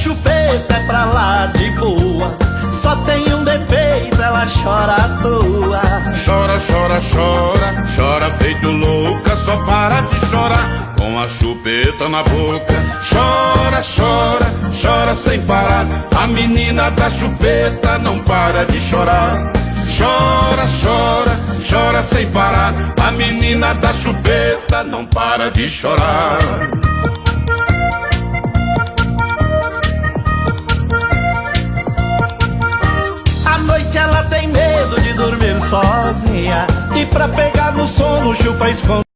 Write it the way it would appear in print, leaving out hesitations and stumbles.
chupeta é pra lá de boa, só tem um defeito, ela chora à toa. Chora, chora, chora, chora feito louca, só para de chorar com a chupeta na boca. Chora, chora, chora sem parar, a menina da chupeta não para de chorar. Chora, chora, chora sem parar, a menina da chupeta não para de chorar. À noite ela tem medo de dormir sozinha, e pra pegar no sono chupa esconde.